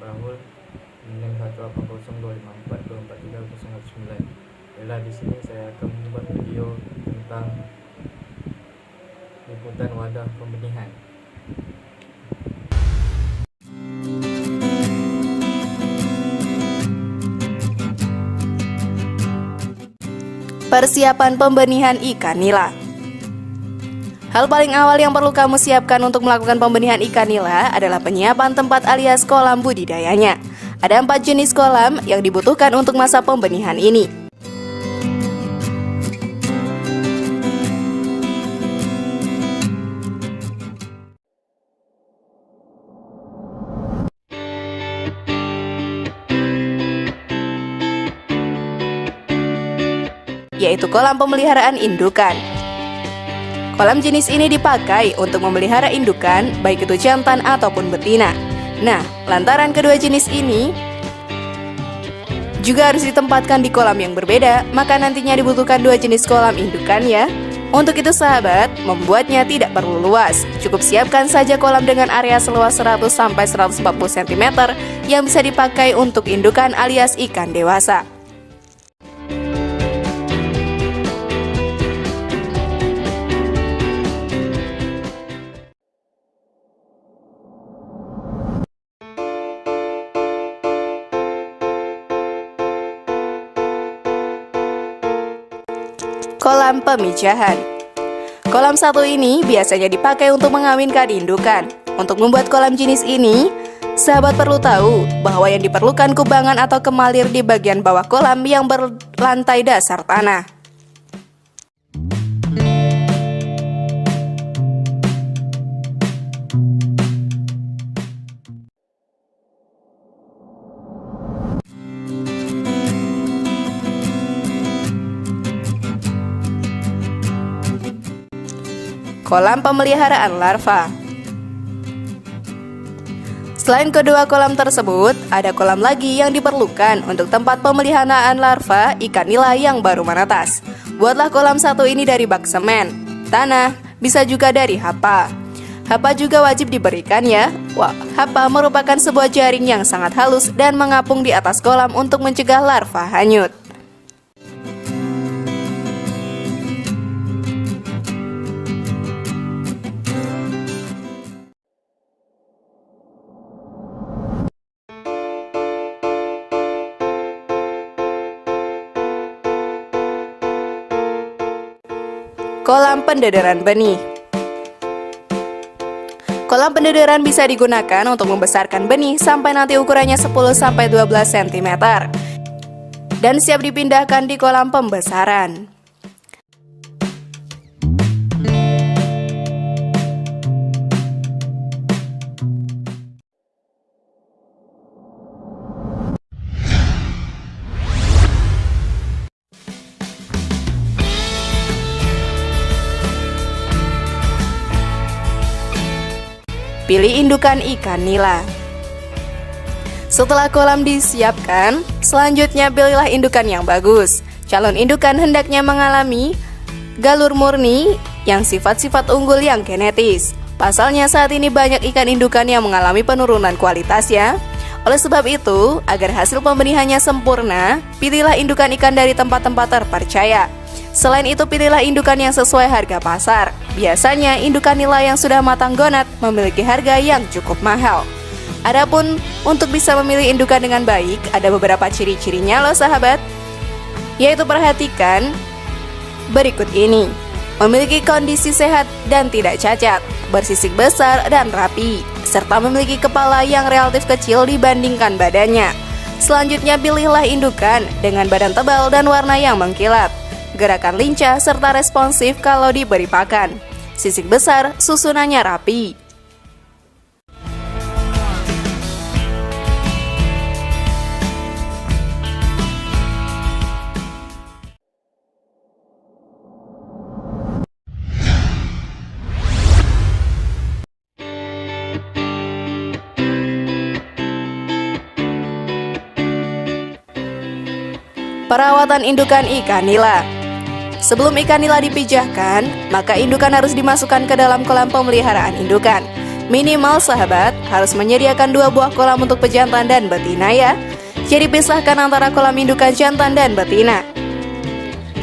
Rahul 06180254243009. Baiklah, di sini saya akan membuat video tentang liputan wadah pembenihan. Persiapan pembenihan ikan nila. Hal paling awal yang perlu kamu siapkan untuk melakukan pembenihan ikan nila adalah penyiapan tempat alias kolam budidayanya. Ada 4 jenis kolam yang dibutuhkan untuk masa pembenihan ini. Yaitu kolam pemeliharaan indukan. Kolam jenis ini dipakai untuk memelihara indukan, baik itu jantan ataupun betina. Nah, lantaran kedua jenis ini juga harus ditempatkan di kolam yang berbeda, maka nantinya dibutuhkan 2 jenis kolam indukan ya. Untuk itu sahabat, membuatnya tidak perlu luas. Cukup siapkan saja kolam dengan area seluas 100-140 cm yang bisa dipakai untuk indukan alias ikan dewasa. Kolam pemijahan. Kolam satu ini biasanya dipakai untuk mengawinkan indukan. Untuk membuat kolam jenis ini, sahabat perlu tahu bahwa yang diperlukan kubangan atau kemalir di bagian bawah kolam yang berlantai dasar tanah. Kolam pemeliharaan larva. Selain kedua kolam tersebut, ada kolam lagi yang diperlukan untuk tempat pemeliharaan larva ikan nila yang baru menetas. Buatlah kolam satu ini dari bak semen, tanah, bisa juga dari hapa. Hapa juga wajib diberikan ya. Hapa merupakan sebuah jaring yang sangat halus dan mengapung di atas kolam untuk mencegah larva hanyut. Kolam pendederan benih. Kolam pendederan bisa digunakan untuk membesarkan benih sampai nanti ukurannya 10-12 cm dan siap dipindahkan di kolam pembesaran. Pilih indukan ikan nila. Setelah kolam disiapkan, selanjutnya pilihlah indukan yang bagus. Calon indukan hendaknya mengalami galur murni yang sifat-sifat unggul yang genetis. Pasalnya saat ini banyak ikan indukan yang mengalami penurunan kualitas ya. Oleh sebab itu, agar hasil pembenihannya sempurna, pilihlah indukan ikan dari tempat-tempat terpercaya. Selain itu, pilihlah indukan yang sesuai harga pasar. Biasanya, indukan nila yang sudah matang gonat memiliki harga yang cukup mahal. Adapun untuk bisa memilih indukan dengan baik, ada beberapa ciri-cirinya loh sahabat. Yaitu perhatikan berikut ini. Memiliki kondisi sehat dan tidak cacat, bersisik besar dan rapi, serta memiliki kepala yang relatif kecil dibandingkan badannya. Selanjutnya, pilihlah indukan dengan badan tebal dan warna yang mengkilap, gerakan lincah serta responsif kalau diberi pakan, sisik besar, susunannya rapi. Perawatan indukan ikan nila. Sebelum ikan nila dipijahkan, maka indukan harus dimasukkan ke dalam kolam pemeliharaan indukan. Minimal sahabat harus menyediakan 2 buah kolam untuk pejantan dan betina ya. Jadi pisahkan antara kolam indukan jantan dan betina.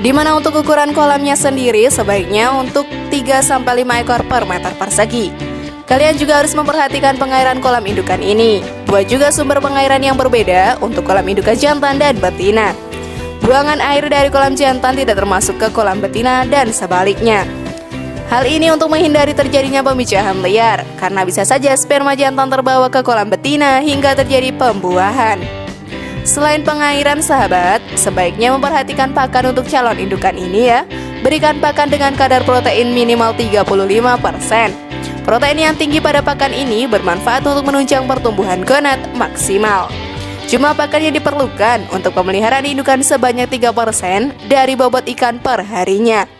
Dimana untuk ukuran kolamnya sendiri sebaiknya untuk 3-5 ekor per meter persegi. Kalian juga harus memperhatikan pengairan kolam indukan ini. Buat juga sumber pengairan yang berbeda untuk kolam indukan jantan dan betina. Buangan air dari kolam jantan tidak termasuk ke kolam betina dan sebaliknya. Hal ini untuk menghindari terjadinya pemijahan liar, karena bisa saja sperma jantan terbawa ke kolam betina hingga terjadi pembuahan. Selain pengairan sahabat, sebaiknya memperhatikan pakan untuk calon indukan ini ya. Berikan pakan dengan kadar protein minimal 35%. Protein yang tinggi pada pakan ini bermanfaat untuk menunjang pertumbuhan gonad maksimal. Jumlah pakan yang diperlukan untuk pemeliharaan indukan sebanyak 3% dari bobot ikan per harinya.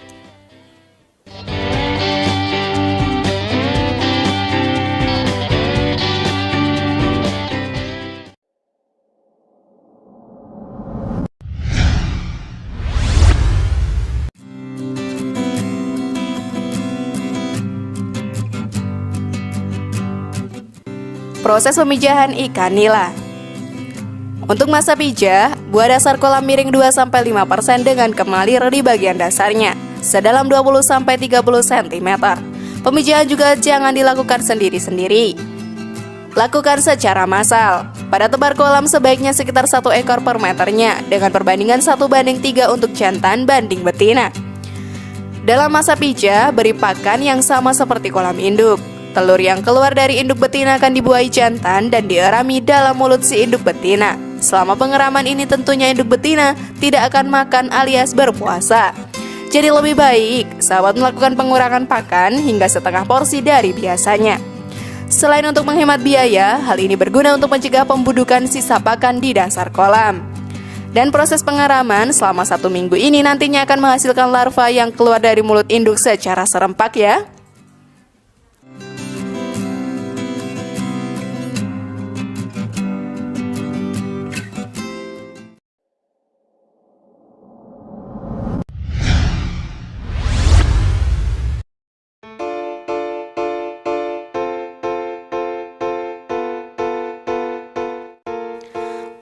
Proses pemijahan ikan nila. Untuk masa pijah, buat dasar kolam miring 2-5% dengan kemalir di bagian dasarnya, sedalam 20-30 cm. Pemijahan juga jangan dilakukan sendiri-sendiri. Lakukan secara massal. Pada tebar kolam sebaiknya sekitar 1 ekor per meternya, dengan perbandingan 1:3 untuk jantan banding betina. Dalam masa pijah, beri pakan yang sama seperti kolam induk. Telur yang keluar dari induk betina akan dibuahi jantan dan dierami dalam mulut si induk betina. Selama pengeraman ini tentunya induk betina tidak akan makan alias berpuasa. Jadi lebih baik sahabat melakukan pengurangan pakan hingga setengah porsi dari biasanya. Selain untuk menghemat biaya, hal ini berguna untuk mencegah pembudukan sisa pakan di dasar kolam. Dan proses pengeraman selama 1 minggu ini nantinya akan menghasilkan larva yang keluar dari mulut induk secara serempak ya.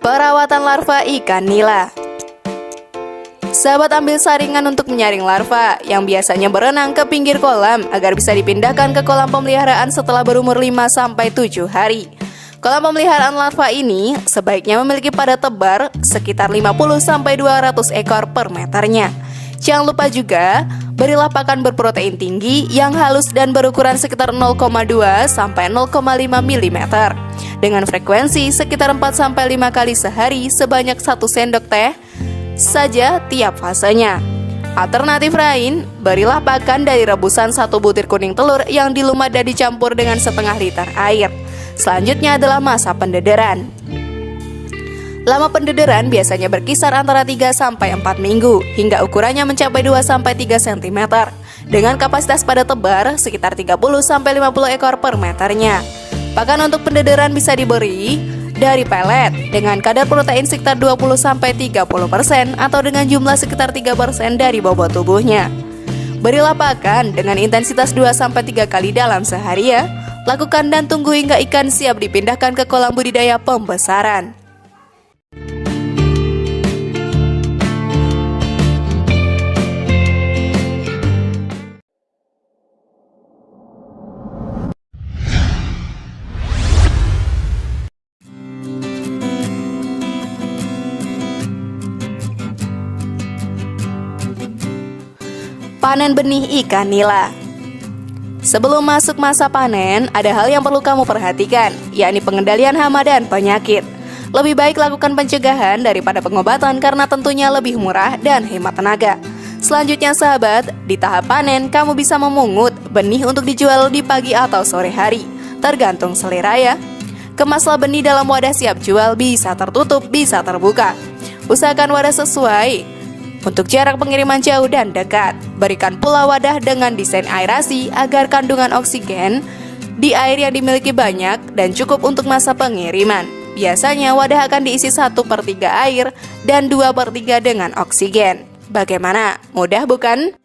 Perawatan larva ikan nila. Sahabat ambil saringan untuk menyaring larva yang biasanya berenang ke pinggir kolam agar bisa dipindahkan ke kolam pemeliharaan setelah berumur 5-7 hari. Kolam pemeliharaan larva ini sebaiknya memiliki pada tebar sekitar 50-200 ekor per meternya. Jangan lupa juga berilah pakan berprotein tinggi yang halus dan berukuran sekitar 0,2-0,5 mm dengan frekuensi sekitar 4-5 kali sehari sebanyak 1 sendok teh saja tiap fasenya. Alternatif lain, berilah pakan dari rebusan 1 butir kuning telur yang dilumat dan dicampur dengan setengah liter air. Selanjutnya adalah masa pendederan. Lama pendederan biasanya berkisar antara 3-4 minggu hingga ukurannya mencapai 2-3 cm dengan kapasitas pada tebar sekitar 30-50 ekor per meternya. Pakan untuk pendederan bisa diberi dari pelet dengan kadar protein sekitar 20-30% atau dengan jumlah sekitar 3% dari bobot tubuhnya. Berilah pakan dengan intensitas 2-3 kali dalam sehari ya. Lakukan dan tunggu hingga ikan siap dipindahkan ke kolam budidaya pembesaran. Panen benih ikan nila. Sebelum masuk masa panen, ada hal yang perlu kamu perhatikan, yakni pengendalian hama dan penyakit. Lebih baik lakukan pencegahan daripada pengobatan karena tentunya lebih murah dan hemat tenaga. Selanjutnya sahabat, di tahap panen kamu bisa memungut benih untuk dijual di pagi atau sore hari, tergantung selera ya. Kemaslah benih dalam wadah siap jual, bisa tertutup, bisa terbuka. Usahakan wadah sesuai untuk jarak pengiriman jauh dan dekat. Berikan pula wadah dengan desain aerasi agar kandungan oksigen di air yang dimiliki banyak dan cukup untuk masa pengiriman. Biasanya wadah akan diisi 1/3 air dan 2/3 dengan oksigen. Bagaimana? Mudah bukan?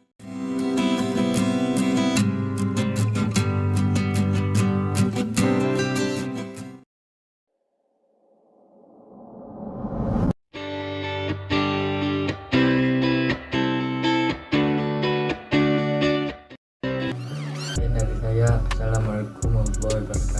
Assalamualaikum warahmatullahi wabarakatuh.